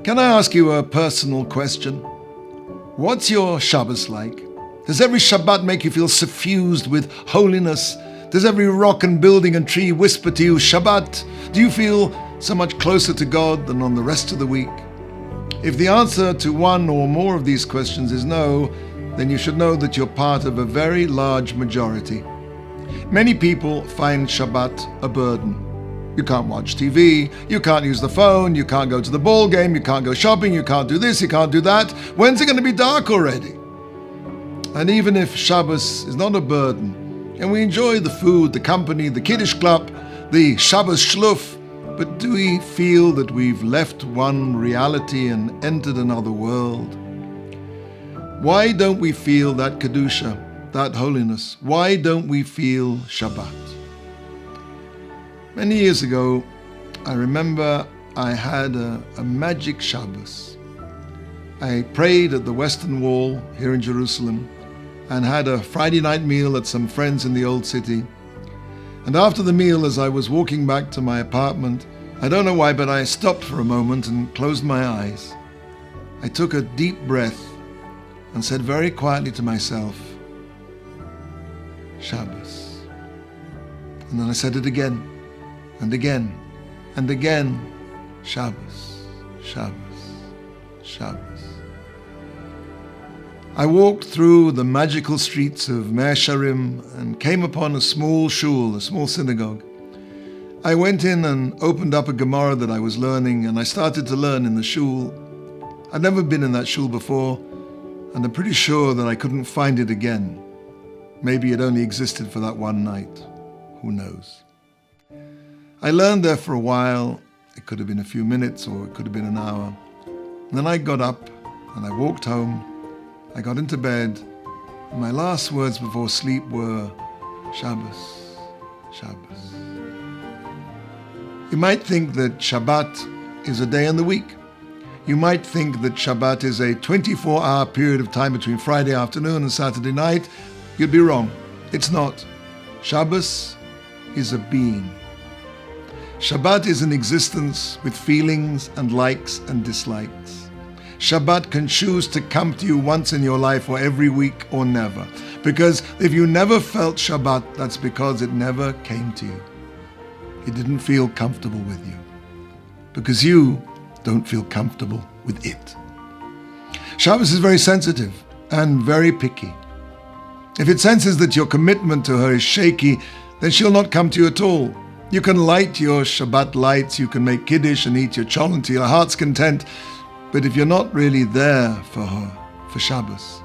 Can I ask you a personal question? What's your Shabbos like? Does every Shabbat make you feel suffused with holiness? Does every rock and building and tree whisper to you, Shabbat? Do you feel so much closer to God than on the rest of the week? If the answer to one or more of these questions is no, then you should know that you're part of a very large majority. Many people find Shabbat a burden. You can't watch TV, you can't use the phone, you can't go to the ball game, you can't go shopping, you can't do this, you can't do that. When's it going to be dark already? And even if Shabbos is not a burden, and we enjoy the food, the company, the Kiddush club, the Shabbos shluf, but do we feel that we've left one reality and entered another world? Why don't we feel that Kedusha, that holiness? Why don't we feel Shabbat? Many years ago, I remember I had a magic Shabbos. I prayed at the Western Wall here in Jerusalem and had a Friday night meal at some friends in the Old City. And after the meal, as I was walking back to my apartment, I don't know why, but I stopped for a moment and closed my eyes. I took a deep breath and said very quietly to myself, Shabbos. And then I said it again and again and again, Shabbos, Shabbos, Shabbos. I walked through the magical streets of Mea Sharim and came upon a small shul, a small synagogue. I went in and opened up a Gemara that I was learning, and I started to learn in the shul. I'd never been in that shul before, and I'm pretty sure that I couldn't find it again. Maybe it only existed for that one night. Who knows? I learned there for a while. It could have been a few minutes or it could have been an hour. And then I got up and I walked home. I got into bed. And my last words before sleep were, Shabbos, Shabbos. You might think that Shabbat is a day in the week. You might think that Shabbat is a 24-hour period of time between Friday afternoon and Saturday night. You'd be wrong. It's not. Shabbos is a being. Shabbat is an existence with feelings and likes and dislikes. Shabbat can choose to come to you once in your life or every week or never. Because if you never felt Shabbat, that's because it never came to you. It didn't feel comfortable with you. Because you don't feel comfortable with it. Shabbos is very sensitive and very picky. If it senses that your commitment to her is shaky, then she'll not come to you at all. You can light your Shabbat lights, you can make Kiddush and eat your cholent to your heart's content, but if you're not really there for her, for Shabbos,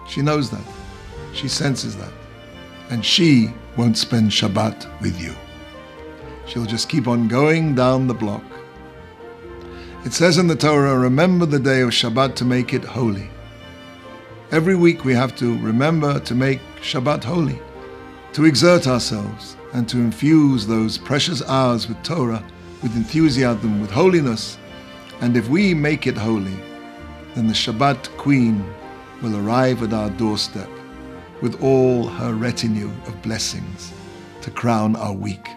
she knows that, she senses that, and she won't spend Shabbat with you. She'll just keep on going down the block. It says in the Torah, remember the day of Shabbat to make it holy. Every week we have to remember to make Shabbat holy, to exert ourselves and to infuse those precious hours with Torah, with enthusiasm, with holiness. And if we make it holy, then the Shabbat Queen will arrive at our doorstep with all her retinue of blessings to crown our week.